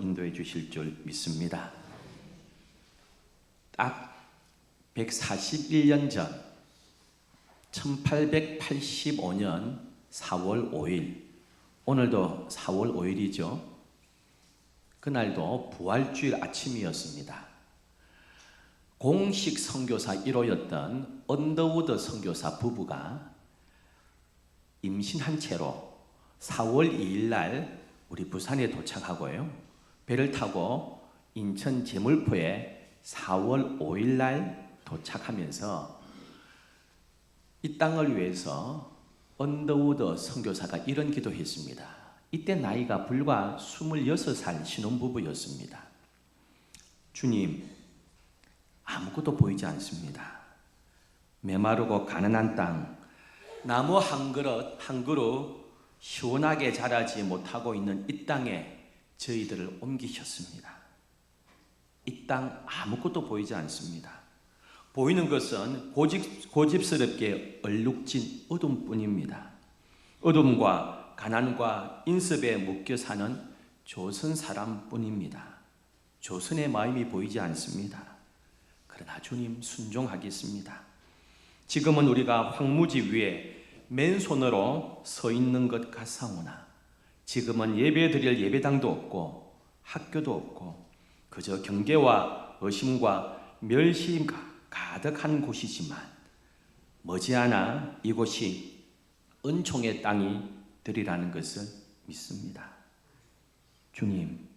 인도해 주실 줄 믿습니다. 딱 141년 전 1885년 4월 5일, 오늘도 4월 5일이죠. 그날도 부활주일 아침이었습니다. 공식 선교사 1호였던 언더우드 선교사 부부가 임신한 채로 4월 2일 날 우리 부산에 도착하고요. 배를 타고 인천 제물포에 4월 5일 날 도착하면서 이 땅을 위해서 언더우드 선교사가 이런 기도했습니다. 이때 나이가 불과 26살 신혼부부였습니다. 주님, 아무것도 보이지 않습니다. 메마르고 가난한 땅, 나무 한 그루 시원하게 자라지 못하고 있는 이 땅에 저희들을 옮기셨습니다. 이 땅 아무것도 보이지 않습니다. 보이는 것은 고집스럽게 얼룩진 어둠뿐입니다. 어둠과 가난과 인습에 묶여 사는 조선 사람뿐입니다. 조선의 마음이 보이지 않습니다. 그러나 주님, 순종하겠습니다. 지금은 우리가 황무지 위에 맨손으로 서 있는 것 같사오나 지금은 예배 드릴 예배당도 없고 학교도 없고 그저 경계와 의심과 멸시가 가득한 곳이지만 머지않아 이곳이 은총의 땅이 되리라는 것을 믿습니다. 주님,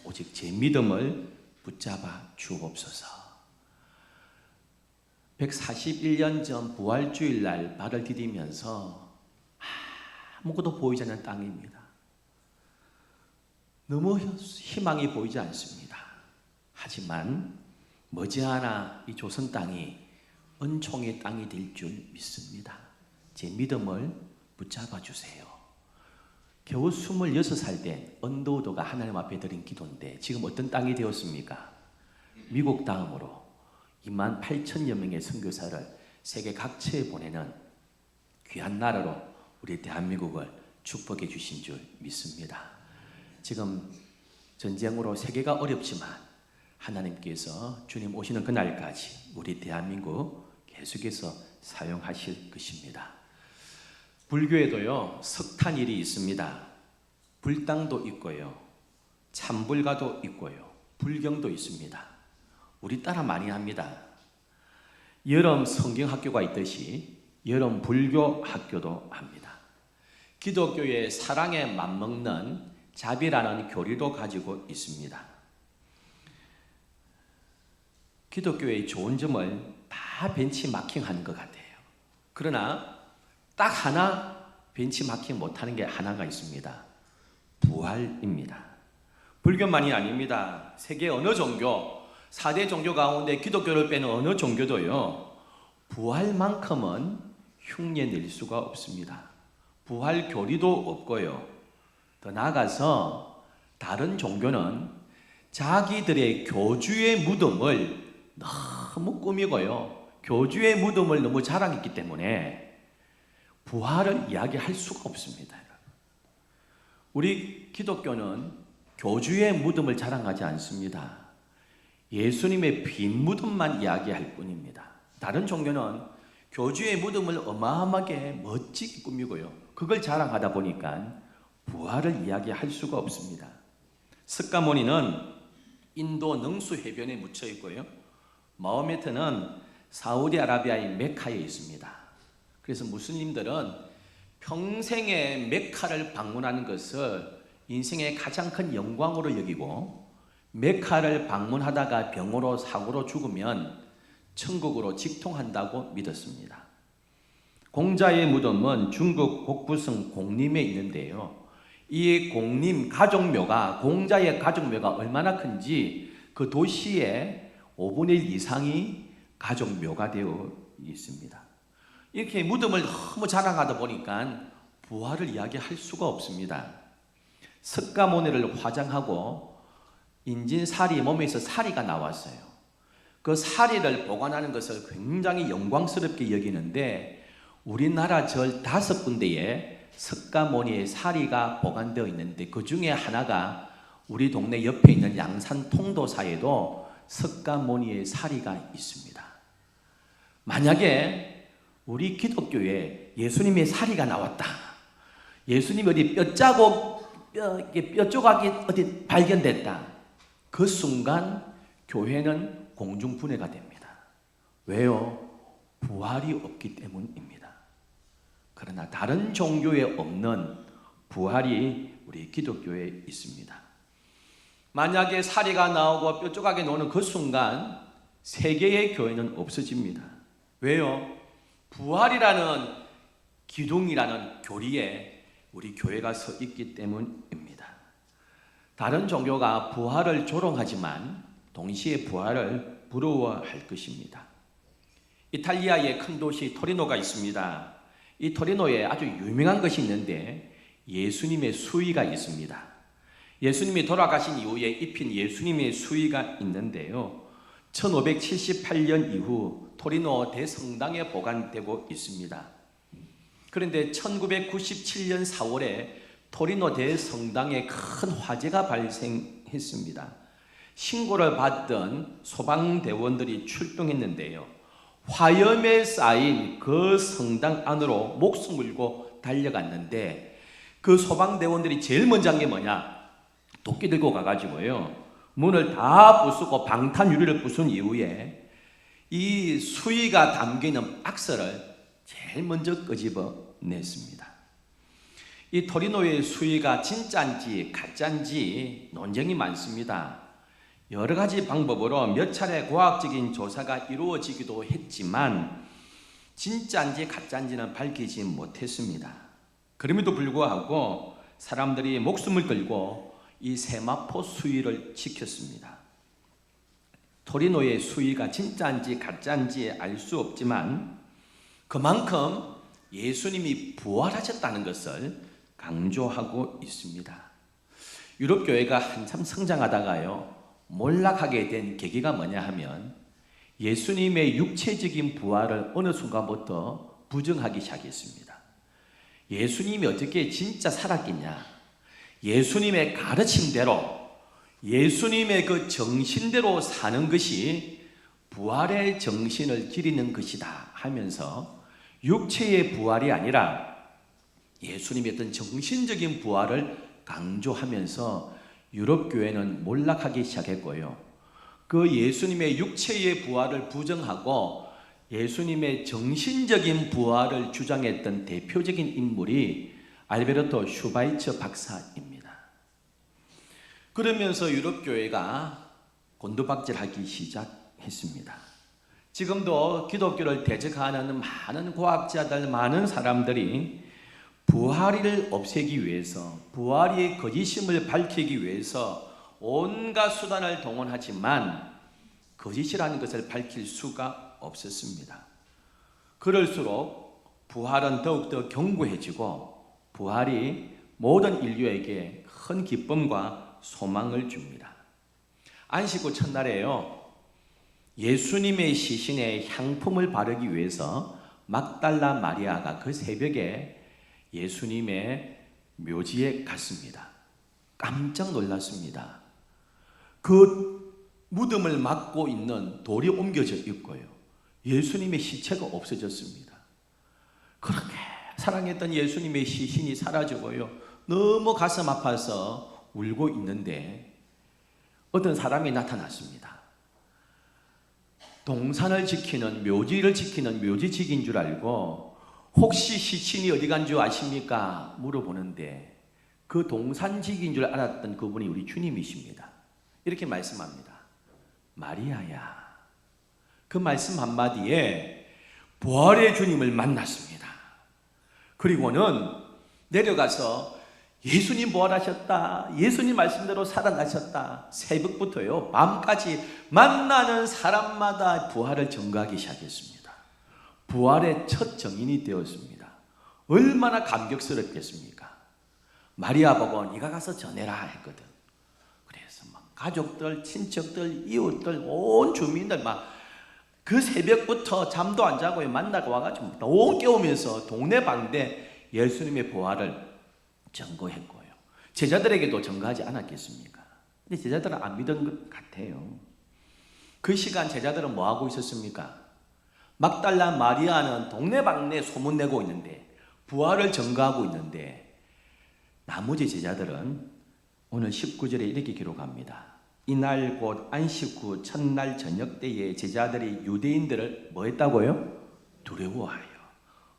오직 제 믿음을 붙잡아 주옵소서. 141년 전 부활주일 날 발을 디디면서 아무것도 보이지 않는 땅입니다. 너무 희망이 보이지 않습니다. 하지만 머지않아 이 조선 땅이 은총의 땅이 될 줄 믿습니다. 제 믿음을 붙잡아 주세요. 겨우 26살 된 언더우드가 하나님 앞에 드린 기도인데 지금 어떤 땅이 되었습니까? 미국 다음으로 28,000여 명의 선교사를 세계 각처에 보내는 귀한 나라로 우리 대한민국을 축복해 주신 줄 믿습니다. 지금 전쟁으로 세계가 어렵지만 하나님께서 주님 오시는 그날까지 우리 대한민국 계속해서 사용하실 것입니다. 불교에도요, 석탄일이 있습니다. 불당도 있고요, 참불가도 있고요, 불경도 있습니다. 우리 따라 많이 합니다. 여름 성경학교가 있듯이 여름 불교 학교도 합니다. 기독교의 사랑에 맞먹는 자비라는 교리도 가지고 있습니다. 기독교의 좋은 점을 다 벤치마킹하는 것 같아요. 그러나 딱 하나 벤치마킹 못하는 게 하나가 있습니다. 부활입니다. 불교만이 아닙니다. 세계 어느 종교, 4대 종교 가운데 기독교를 빼는 어느 종교도요, 부활만큼은 흉내낼 수가 없습니다. 부활 교리도 없고요. 더 나아가서 다른 종교는 자기들의 교주의 무덤을 너무 꾸미고요, 교주의 무덤을 너무 자랑했기 때문에 부활을 이야기할 수가 없습니다. 우리 기독교는 교주의 무덤을 자랑하지 않습니다. 예수님의 빈 무덤만 이야기할 뿐입니다. 다른 종교는 교주의 무덤을 어마어마하게 멋지게 꾸미고요, 그걸 자랑하다 보니까 부활을 이야기할 수가 없습니다. 석가모니는 인도 능수 해변에 묻혀 있고요, 마호메트는 사우디아라비아의 메카에 있습니다. 그래서 무슬림들은 평생에 메카를 방문하는 것을 인생의 가장 큰 영광으로 여기고, 메카를 방문하다가 병으로 사고로 죽으면 천국으로 직통한다고 믿었습니다. 공자의 무덤은 중국 곡부성 공림에 있는데요, 이 공림 가족묘가, 공자의 가족묘가 얼마나 큰지 그 도시의 5분의 1 이상이 가족묘가 되어 있습니다. 이렇게 무덤을 너무 자랑하다 보니까 부활을 이야기할 수가 없습니다. 석가모니를 화장하고 인진살이, 몸에서 살이가 나왔어요. 그 살이를 보관하는 것을 굉장히 영광스럽게 여기는데 우리나라 절 5군데에 석가모니의 살이가 보관되어 있는데 그 중에 하나가 우리 동네 옆에 있는 양산 통도사에도 석가모니의 사리가 있습니다. 만약에 우리 기독교에 예수님의 사리가 나왔다, 예수님이 어디 뼈 조각이 어디 발견됐다, 그 순간 교회는 공중분해가 됩니다. 왜요? 부활이 없기 때문입니다. 그러나 다른 종교에 없는 부활이 우리 기독교에 있습니다. 만약에 사리가 나오고 뼈 조각이 나오는 그 순간 세계의 교회는 없어집니다. 왜요? 부활이라는 기둥이라는 교리에 우리 교회가 서 있기 때문입니다. 다른 종교가 부활을 조롱하지만 동시에 부활을 부러워할 것입니다. 이탈리아의 큰 도시 토리노가 있습니다. 이 토리노에 아주 유명한 것이 있는데 예수님의 수위가 있습니다. 예수님이 돌아가신 이후에 입힌 예수님의 수위가 있는데요, 1578년 이후 토리노 대성당에 보관되고 있습니다. 그런데 1997년 4월에 토리노 대성당에 큰 화재가 발생했습니다. 신고를 받던 소방대원들이 출동했는데요, 화염에 쌓인 그 성당 안으로 목숨 걸고 달려갔는데 그 소방대원들이 제일 먼저 한 게 뭐냐? 도끼 들고 가가지고요, 문을 다 부수고 방탄 유리를 부순 이후에 이 수위가 담기는 박스를 제일 먼저 끄집어냈습니다. 이 토리노의 수위가 진짜인지 가짜인지 논쟁이 많습니다. 여러 가지 방법으로 몇 차례 과학적인 조사가 이루어지기도 했지만 진짜인지 가짜인지는 밝히지 못했습니다. 그럼에도 불구하고 사람들이 목숨을 걸고 이 세마포 수위를 지켰습니다. 토리노의 수위가 진짜인지 가짜인지 알 수 없지만 그만큼 예수님이 부활하셨다는 것을 강조하고 있습니다. 유럽 교회가 한참 성장하다가요, 몰락하게 된 계기가 뭐냐 하면 예수님의 육체적인 부활을 어느 순간부터 부정하기 시작했습니다. 예수님이 어떻게 진짜 살았겠냐? 예수님의 가르침대로, 예수님의 그 정신대로 사는 것이 부활의 정신을 기리는 것이다 하면서 육체의 부활이 아니라 예수님의 어떤 정신적인 부활을 강조하면서 유럽 교회는 몰락하기 시작했고요, 그 예수님의 육체의 부활을 부정하고 예수님의 정신적인 부활을 주장했던 대표적인 인물이 알베르토 슈바이처 박사입니다. 그러면서 유럽 교회가 곤두박질하기 시작했습니다. 지금도 기독교를 대적하는 많은 과학자들, 많은 사람들이 부활을 없애기 위해서, 부활의 거짓임을 밝히기 위해서 온갖 수단을 동원하지만 거짓이라는 것을 밝힐 수가 없었습니다. 그럴수록 부활은 더욱더 견고해지고 부활이 모든 인류에게 큰 기쁨과 소망을 줍니다. 안식 후 첫날에요, 예수님의 시신에 향품을 바르기 위해서 막달라 마리아가 그 새벽에 예수님의 묘지에 갔습니다. 깜짝 놀랐습니다. 그 무덤을 막고 있는 돌이 옮겨져 있고요, 예수님의 시체가 없어졌습니다. 그렇게 사랑했던 예수님의 시신이 사라지고요, 너무 가슴 아파서 울고 있는데 어떤 사람이 나타났습니다. 동산을 지키는, 묘지를 지키는 묘지직인 줄 알고 혹시 시신이 어디 간 줄 아십니까? 물어보는데 그 동산직인 줄 알았던 그분이 우리 주님이십니다. 이렇게 말씀합니다. 마리아야. 그 말씀 한마디에 부활의 주님을 만났습니다. 그리고는 내려가서 예수님 부활하셨다, 예수님 말씀대로 살아나셨다, 새벽부터요 밤까지 만나는 사람마다 부활을 전가하기 시작했습니다. 부활의 첫 정인이 되었습니다. 얼마나 감격스럽겠습니까? 마리아 보고 네가 가서 전해라 했거든. 그래서 막 가족들, 친척들, 이웃들, 온 주민들 막 그 새벽부터 잠도 안 자고 만나고 와가지고 온 깨우면서 동네 방대 예수님의 부활을 전거했고요, 제자들에게도 전거하지 않았겠습니까? 근데 제자들은 안 믿은 것 같아요. 그 시간 제자들은 뭐 하고 있었습니까? 막달라 마리아는 동네방네 소문내고 있는데, 부활을 전가하고 있는데, 나머지 제자들은 오늘 19절에 이렇게 기록합니다. 이날 곧 안식 후 첫날 저녁 때에 제자들이 유대인들을 뭐 했다고요? 두려워하여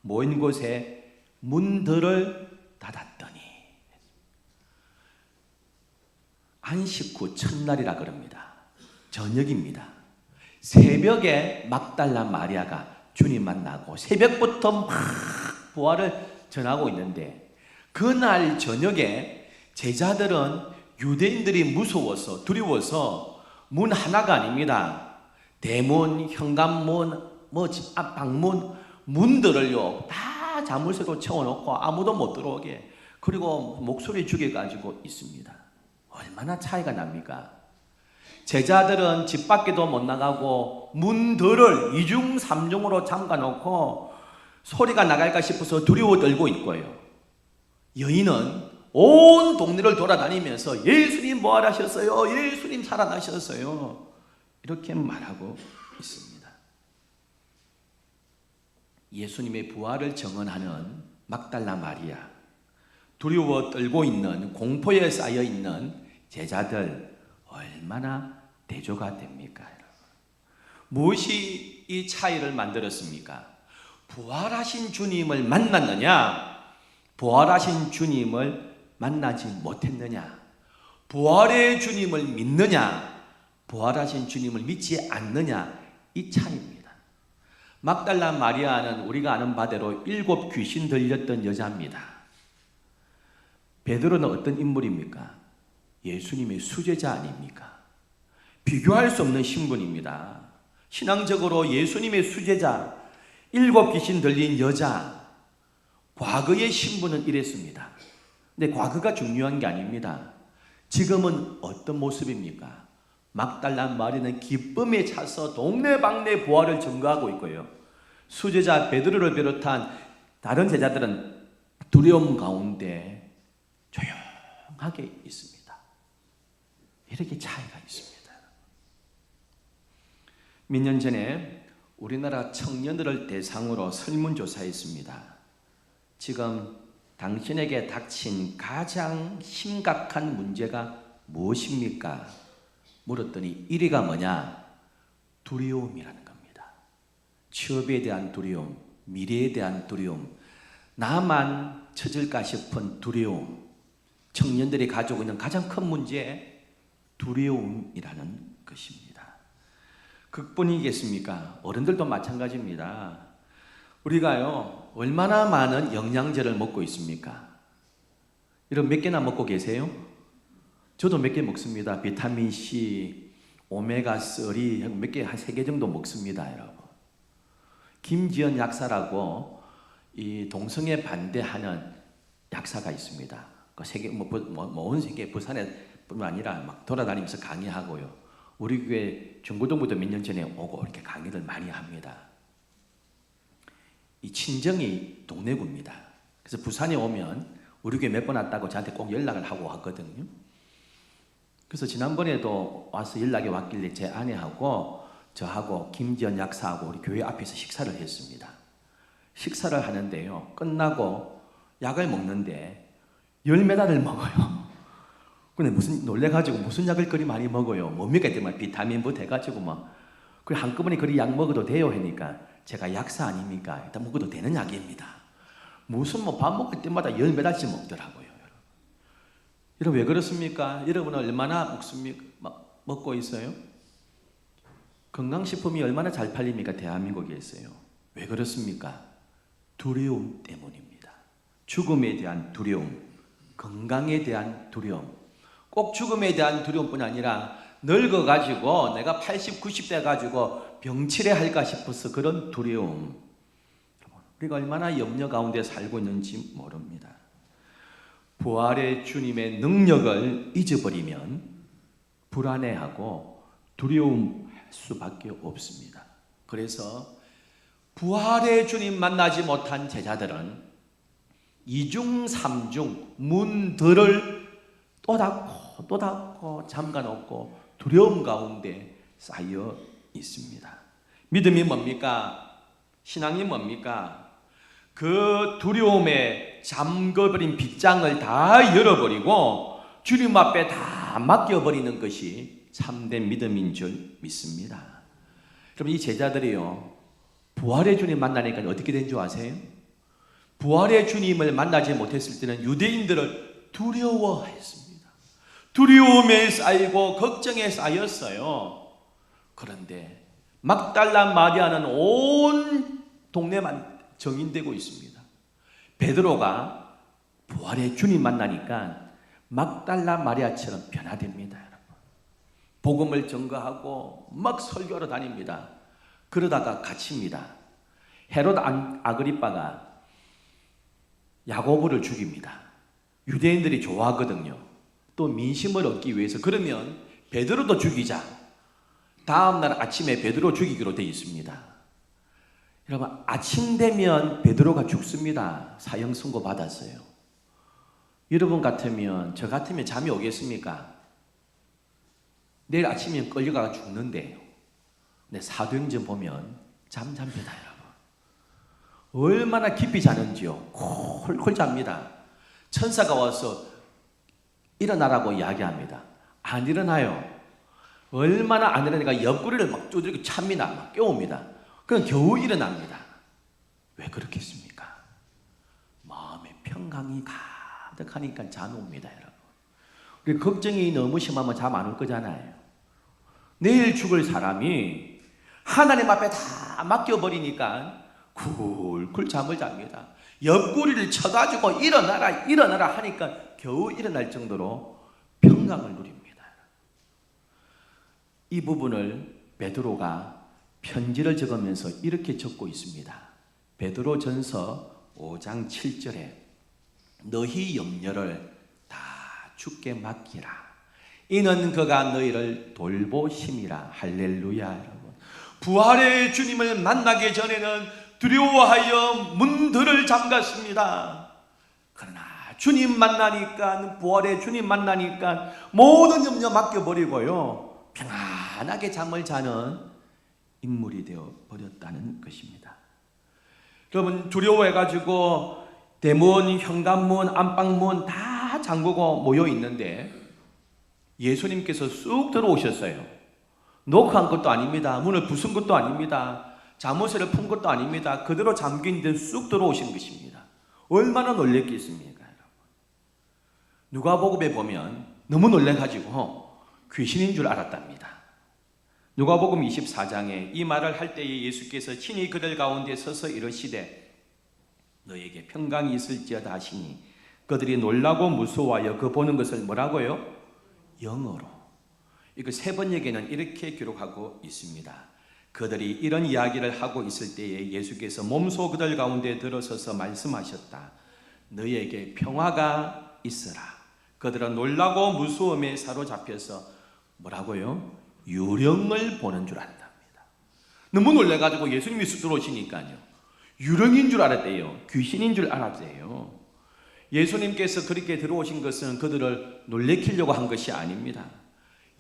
모인 곳에 문들을 닫았더니. 안식 후 첫날이라 그럽니다. 저녁입니다. 새벽에 막달라 마리아가 주님 만나고 새벽부터 막 부활을 전하고 있는데, 그날 저녁에 제자들은 유대인들이 무서워서 두려워서 문 하나가 아닙니다. 대문, 현관문, 집 앞 방문, 문들을요 다 자물쇠로 채워놓고 아무도 못 들어오게, 그리고 목소리 죽여가지고 있습니다. 얼마나 차이가 납니까? 제자들은 집 밖에도 못 나가고 문들을 이중 삼중으로 잠가놓고 소리가 나갈까 싶어서 두려워 떨고 있고요. 여인은 온 동네를 돌아다니면서 예수님 부활하셨어요, 예수님 살아나셨어요, 이렇게 말하고 있습니다. 예수님의 부활을 증언하는 막달라 마리아, 두려워 떨고 있는, 공포에 쌓여 있는 제자들 얼마나 대조가 됩니까? 무엇이 이 차이를 만들었습니까? 부활하신 주님을 만났느냐, 부활하신 주님을 만나지 못했느냐, 부활의 주님을 믿느냐, 부활하신 주님을 믿지 않느냐, 이 차이입니다. 막달라 마리아는 우리가 아는 바대로 7 귀신 들렸던 여자입니다. 베드로는 어떤 인물입니까? 예수님의 수제자 아닙니까? 비교할 수 없는 신분입니다. 신앙적으로 예수님의 수제자, 7 귀신 들린 여자, 과거의 신분은 이랬습니다. 근데 과거가 중요한 게 아닙니다. 지금은 어떤 모습입니까? 막달라 마리아는 기쁨에 차서 동네방네 부활을 증거하고 있고요. 수제자 베드로를 비롯한 다른 제자들은 두려움 가운데 조용하게 있습니다. 이렇게 차이가 있습니다. 몇 년 전에 우리나라 청년들을 대상으로 설문조사했습니다. 지금 당신에게 닥친 가장 심각한 문제가 무엇입니까? 물었더니 1위가 뭐냐? 두려움이라는 겁니다. 취업에 대한 두려움, 미래에 대한 두려움, 나만 처질까 싶은 두려움. 청년들이 가지고 있는 가장 큰 문제, 두려움이라는 것입니다. 극뿐이겠습니까? 어른들도 마찬가지입니다. 우리가요 얼마나 많은 영양제를 먹고 있습니까? 이런 몇 개나 먹고 계세요? 저도 몇 개 먹습니다. 비타민C, 오메가3 몇 개, 한 3개 정도 먹습니다, 여러분. 김지연 약사라고 이 동성애 반대하는 약사가 있습니다. 그 세계 온 세계 부산에뿐만 아니라 막 돌아다니면서 강의하고요. 우리 교회 중고등부도 몇 년 전에 오고 이렇게 강의를 많이 합니다. 이 친정이 동래구입니다. 그래서 부산에 오면 우리 교회 몇 번 왔다고 저한테 꼭 연락을 하고 왔거든요. 그래서 지난번에도 와서 연락이 왔길래 제 아내하고 저하고 김지연 약사하고 우리 교회 앞에서 식사를 했습니다. 식사를 하는데요, 끝나고 약을 먹는데 10메달을 먹어요. 근데 놀래가지고 무슨 약을 그리 많이 먹어요? 뭡니까? 했더니 비타민부터 해가지고 그래 한꺼번에 그리 약 먹어도 돼요? 하니까 제가 약사 아닙니까? 일단 먹어도 되는 약입니다. 무슨 밥 먹을 때마다 10메달씩 먹더라고요. 여러분 왜 그렇습니까? 여러분은 얼마나 먹고 있어요? 건강식품이 얼마나 잘 팔립니까? 대한민국에서요. 왜 그렇습니까? 두려움 때문입니다. 죽음에 대한 두려움, 건강에 대한 두려움, 꼭 죽음에 대한 두려움뿐 아니라 늙어가지고 내가 80, 90대 가지고 병치레 할까 싶어서 그런 두려움. 우리가 얼마나 염려 가운데 살고 있는지 모릅니다. 부활의 주님의 능력을 잊어버리면 불안해하고 두려움할 수밖에 없습니다. 그래서 부활의 주님 만나지 못한 제자들은 이중 삼중 문들을 또 닫고 또 닫고 잠가 놓고 두려움 가운데 쌓여 있습니다. 믿음이 뭡니까? 신앙이 뭡니까? 그 두려움에 잠궈버린 빗장을 다 열어버리고 주님 앞에 다 맡겨버리는 것이 참된 믿음인 줄 믿습니다. 여러분, 이 제자들이요, 부활의 주님 만나니까 어떻게 된 줄 아세요? 부활의 주님을 만나지 못했을 때는 유대인들을 두려워했습니다. 두려움에 쌓이고 걱정에 쌓였어요. 그런데 막달라 마리아는 온 동네만 정인되고 있습니다. 베드로가 부활의 주님 만나니까 막달라 마리아처럼 변화됩니다. 여러분, 복음을 전거하고 막 설교하러 다닙니다. 그러다가 갇힙니다. 헤롯 아그리빠가 야고보를 죽입니다. 유대인들이 좋아하거든요. 또 민심을 얻기 위해서 그러면 베드로도 죽이자. 다음날 아침에 베드로 죽이기로 되어 있습니다. 여러분, 아침 되면 베드로가 죽습니다. 사형 선고 받았어요. 여러분 같으면, 저 같으면 잠이 오겠습니까? 내일 아침이면 끌려가 죽는데요. 근데 사도행전 보면 잠잠합니다, 여러분. 얼마나 깊이 자는지요. 콜콜 잡니다. 천사가 와서 일어나라고 이야기합니다. 안 일어나요. 얼마나 안 일어나니까 옆구리를 막 두드리고 찹니다. 막 깨웁니다. 그럼 겨우 일어납니다. 왜 그렇겠습니까? 마음에 평강이 가득하니까 잠이 옵니다, 여러분. 우리 걱정이 너무 심하면 잠 안 올 거잖아요. 내일 죽을 사람이 하나님 앞에 다 맡겨버리니까 굴굴 잠을 잡니다. 옆구리를 쳐가지고 일어나라 일어나라 하니까 겨우 일어날 정도로 평강을 누립니다. 이 부분을 베드로가 편지를 적으면서 이렇게 적고 있습니다. 베드로전서 5장 7절에 너희 염려를 다 주께 맡기라. 이는 그가 너희를 돌보심이라. 할렐루야. 여러분, 부활의 주님을 만나기 전에는 두려워하여 문들을 잠갔습니다. 그러나 주님 만나니까, 부활의 주님 만나니까 모든 염려 맡겨버리고요, 평안하게 잠을 자는 인물이 되어 버렸다는 것입니다. 여러분, 두려워해가지고 대문, 현관문, 안방문 다 잠그고 모여 있는데 예수님께서 쑥 들어오셨어요. 노크한 것도 아닙니다. 문을 부순 것도 아닙니다. 자물쇠를 푼 것도 아닙니다. 그대로 잠긴 데 쑥 들어오신 것입니다. 얼마나 놀랬겠습니까, 여러분? 누가복음에 보면 너무 놀래가지고 귀신인 줄 알았답니다. 누가복음 24장에 이 말을 할 때에 예수께서 친히 그들 가운데 서서 이르시되 너에게 평강이 있을지어다 하시니 그들이 놀라고 무서워하여 그 보는 것을 뭐라고요? 영어로. 이거 세 번역에는 이렇게 기록하고 있습니다. 그들이 이런 이야기를 하고 있을 때에 예수께서 몸소 그들 가운데 들어서서 말씀하셨다. 너에게 평화가 있으라. 그들은 놀라고 무서움에 사로잡혀서 뭐라고요? 유령을 보는 줄 안답니다. 너무 놀래가지고 예수님이 들어오시니까요, 유령인 줄 알았대요. 귀신인 줄 알았대요. 예수님께서 그렇게 들어오신 것은 그들을 놀래키려고 한 것이 아닙니다.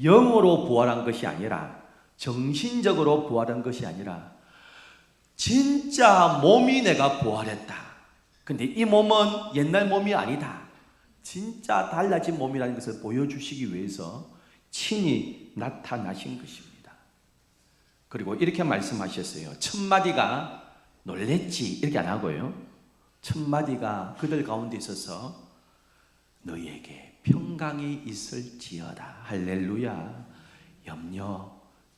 영으로 부활한 것이 아니라, 정신적으로 부활한 것이 아니라 진짜 몸이 내가 부활했다. 근데 이 몸은 옛날 몸이 아니다. 진짜 달라진 몸이라는 것을 보여주시기 위해서 친히 나타나신 것입니다. 그리고 이렇게 말씀하셨어요. 첫마디가 놀랬지 이렇게 안 하고요, 첫마디가 그들 가운데 있어서 너희에게 평강이 있을지어다. 할렐루야. 염려,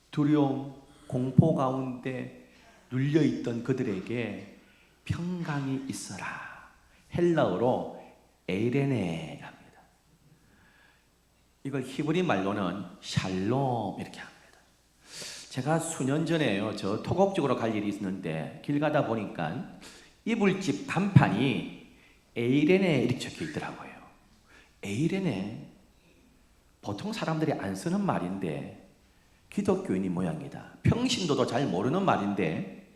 두려움, 공포 가운데 눌려있던 그들에게 평강이 있어라. 헬라어로 에이레네 합니다. 이걸 히브리 말로는 샬롬 이렇게 합니다. 제가 수년 전에요, 저 토곡 쪽으로 갈 일이 있었는데 길 가다 보니까 이불집 간판이 에이레네 이렇게 적혀 있더라고요. 에이레네, 보통 사람들이 안 쓰는 말인데 기독교인이 모양이다. 평신도도 잘 모르는 말인데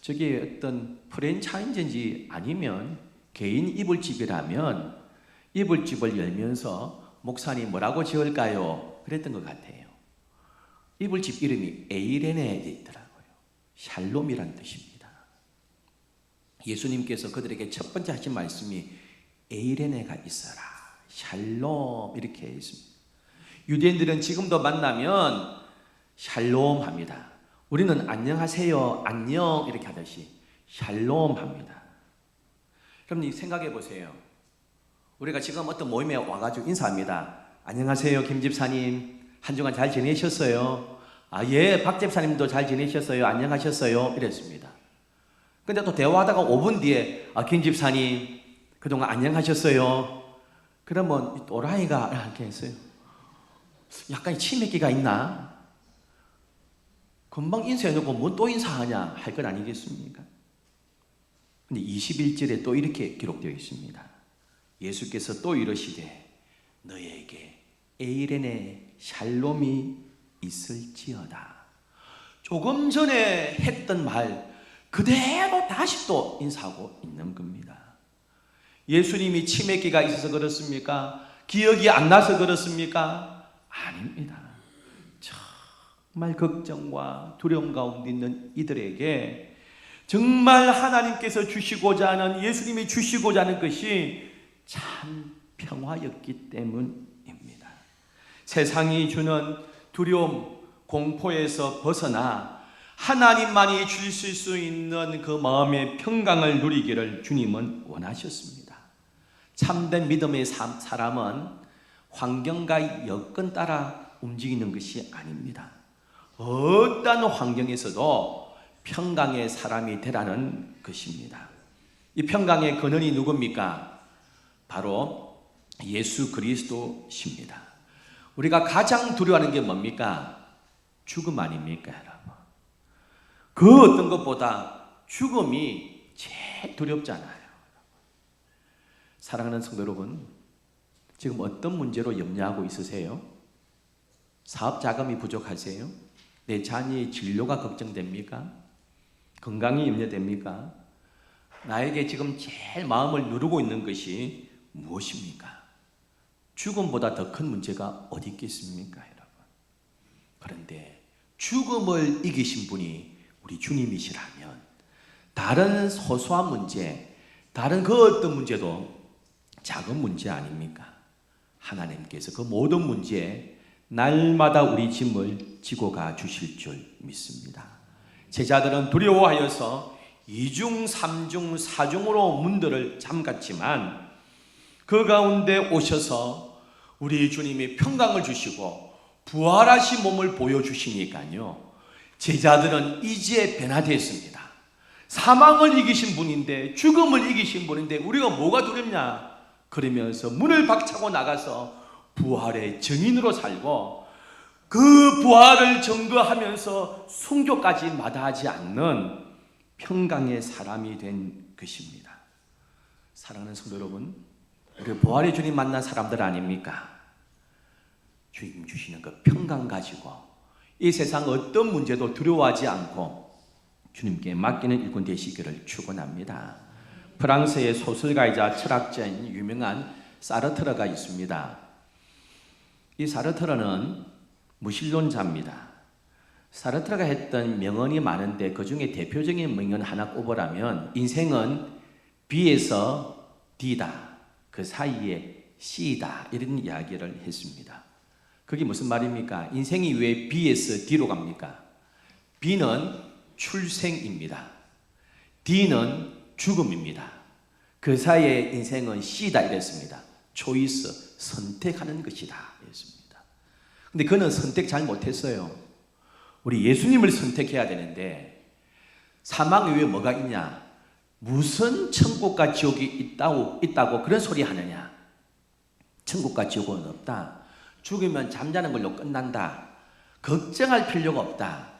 저게 어떤 프랜차이즈인지 아니면 개인 이불집이라면 이불집을 열면서 목사님 뭐라고 지을까요? 그랬던 것 같아요. 이불집 이름이 에이레네에 있더라고요. 샬롬이란 뜻입니다. 예수님께서 그들에게 첫 번째 하신 말씀이 에이레네가 있어라, 샬롬 이렇게 했습니다. 유대인들은 지금도 만나면 샬롬 합니다. 우리는 안녕하세요, 안녕 이렇게 하듯이 샬롬 합니다. 그럼 생각해 보세요. 우리가 지금 어떤 모임에 와가지고 인사합니다. 안녕하세요, 김 집사님. 한 주간 잘 지내셨어요? 아, 예, 박 집사님도 잘 지내셨어요? 안녕하셨어요? 이랬습니다. 근데 또 대화하다가 5분 뒤에, 아, 김 집사님, 그동안 안녕하셨어요? 그러면 또라이가 이렇게 했어요. 약간 치맥기가 있나? 금방 인사해놓고 뭐 또 인사하냐? 할 건 아니겠습니까? 근데 21절에 또 이렇게 기록되어 있습니다. 예수께서 또 이러시되 너희에게 에이레네 샬롬이 있을지어다. 조금 전에 했던 말 그대로 다시 또 인사하고 있는 겁니다. 예수님이 치매기가 있어서 그렇습니까? 기억이 안 나서 그렇습니까? 아닙니다. 정말 걱정과 두려움 가운데 있는 이들에게 정말 하나님께서 주시고자 하는, 예수님이 주시고자 하는 것이 참 평화였기 때문입니다. 세상이 주는 두려움, 공포에서 벗어나 하나님만이 주실 수 있는 그 마음의 평강을 누리기를 주님은 원하셨습니다. 참된 믿음의 사람은 환경과 여건 따라 움직이는 것이 아닙니다. 어떤 환경에서도 평강의 사람이 되라는 것입니다. 이 평강의 근원이 누굽니까? 바로 예수 그리스도십니다. 우리가 가장 두려워하는 게 뭡니까? 죽음 아닙니까, 여러분? 그 어떤 것보다 죽음이 제일 두렵잖아요. 사랑하는 성도 여러분, 지금 어떤 문제로 염려하고 있으세요? 사업 자금이 부족하세요? 내 자녀의 진로가 걱정됩니까? 건강이 염려됩니까? 나에게 지금 제일 마음을 누르고 있는 것이 무엇입니까? 죽음보다 더 큰 문제가 어디 있겠습니까, 여러분? 그런데 죽음을 이기신 분이 우리 주님이시라면 다른 소소한 문제, 다른 그 어떤 문제도 작은 문제 아닙니까? 하나님께서 그 모든 문제에 날마다 우리 짐을 지고 가 주실 줄 믿습니다. 제자들은 두려워하여서 2중, 3중, 4중으로 문들을 잠갔지만 그 가운데 오셔서 우리 주님이 평강을 주시고 부활하신 몸을 보여주시니까요, 제자들은 이제 변화되었습니다. 사망을 이기신 분인데, 죽음을 이기신 분인데 우리가 뭐가 두렵냐? 그러면서 문을 박차고 나가서 부활의 증인으로 살고 그 부활을 증거하면서 순교까지 마다하지 않는 평강의 사람이 된 것입니다. 사랑하는 성도 여러분, 우리 부활의 주님 만난 사람들 아닙니까? 주님 주시는 그 평강 가지고 이 세상 어떤 문제도 두려워하지 않고 주님께 맡기는 일꾼 되시기를 축원합니다. 프랑스의 소설가이자 철학자인 유명한 사르트르가 있습니다. 이 사르트르는 무신론자입니다. 사르트르가 했던 명언이 많은데 그 중에 대표적인 명언 하나 꼽으라면 인생은 B에서 D다, 그 사이에 C다, 이런 이야기를 했습니다. 그게 무슨 말입니까? 인생이 왜 B에서 D로 갑니까? B는 출생입니다. D는 죽음입니다. 그 사이에 인생은 C다 이랬습니다. 초이스, 선택하는 것이다 이랬습니다. 근데 그는 선택 잘 못했어요. 우리 예수님을 선택해야 되는데 사망 이후에 뭐가 있냐? 무슨 천국과 지옥이 있다고 그런 소리 하느냐? 천국과 지옥은 없다. 죽으면 잠자는 걸로 끝난다. 걱정할 필요가 없다.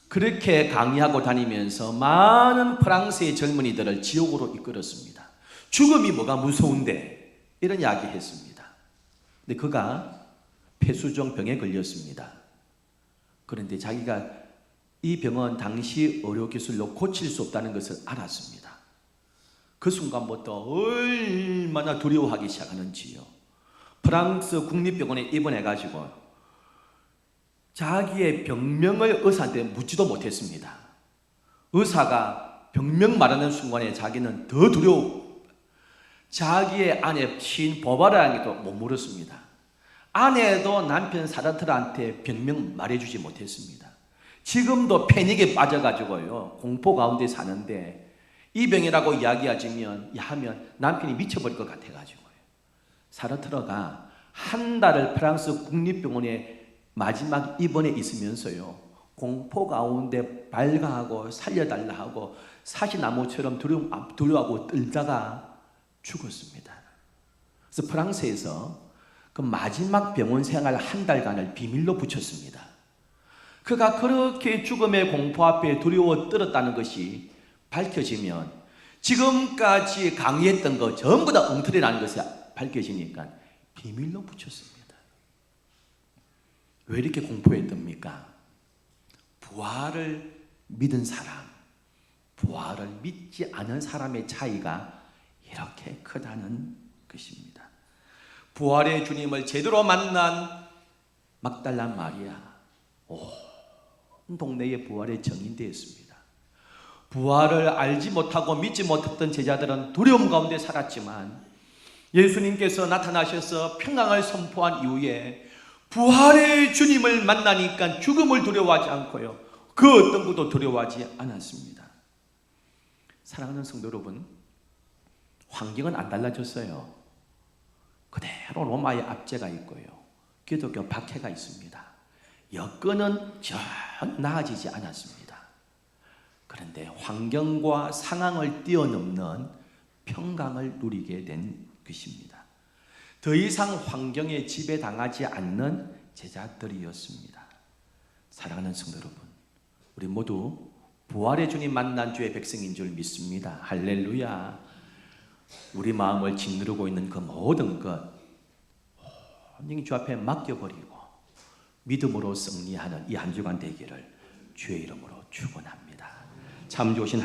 그렇게 강의하고 다니면서 많은 프랑스의 젊은이들을 지옥으로 이끌었습니다. 죽음이 뭐가 무서운데 이런 이야기 했습니다. 근데 그가 폐수종 병에 걸렸습니다. 그런데 자기가 이 병은 당시 의료기술로 고칠 수 없다는 것을 알았습니다. 그 순간부터 얼마나 두려워하기 시작하는지요. 프랑스 국립병원에 입원해가지고 자기의 병명을 의사한테 묻지도 못했습니다. 의사가 병명 말하는 순간에 자기는 더 두려워. 자기의 아내 시인 보바라에게도 못 물었습니다. 아내도 남편 사르트르한테 병명 말해주지 못했습니다. 지금도 패닉에 빠져가지고요, 공포 가운데 사는데 이 병이라고 이야기하면 남편이 미쳐버릴 것 같아가지고요. 사르트르가 한 달을 프랑스 국립병원에 마지막 입원에 있으면서요, 공포 가운데 발가하고 살려달라 하고 사시나무처럼 두려워하고 떨다가 죽었습니다. 그래서 프랑스에서 그 마지막 병원 생활 한 달간을 비밀로 붙였습니다. 그가 그렇게 죽음의 공포 앞에 두려워 떨었다는 것이 밝혀지면 지금까지 강의했던 거 전부 다 엉터리라는 것이 밝혀지니까 비밀로 붙였습니다. 왜 이렇게 공포에 뜹니까? 부활을 믿은 사람, 부활을 믿지 않은 사람의 차이가 이렇게 크다는 것입니다. 부활의 주님을 제대로 만난 막달라 마리아, 온 동네에 부활의 정인되었습니다. 부활을 알지 못하고 믿지 못했던 제자들은 두려움 가운데 살았지만 예수님께서 나타나셔서 평강을 선포한 이후에 부활의 주님을 만나니까 죽음을 두려워하지 않고요, 그 어떤 것도 두려워하지 않았습니다. 사랑하는 성도 여러분, 환경은 안 달라졌어요. 그대로 로마의 압제가 있고요, 기독교 박해가 있습니다. 여건은 전 나아지지 않았습니다. 그런데 환경과 상황을 뛰어넘는 평강을 누리게 된 것입니다. 더 이상 환경에 지배당하지 않는 제자들이었습니다. 사랑하는 성도 여러분, 우리 모두 부활의 주님 만난 주의 백성인 줄 믿습니다. 할렐루야. 우리 마음을 짓누르고 있는 그 모든 것 온전히 주 앞에 맡겨버리고 믿음으로 승리하는 이 한 주간 되기를 주의 이름으로 축원합니다. 참 좋으신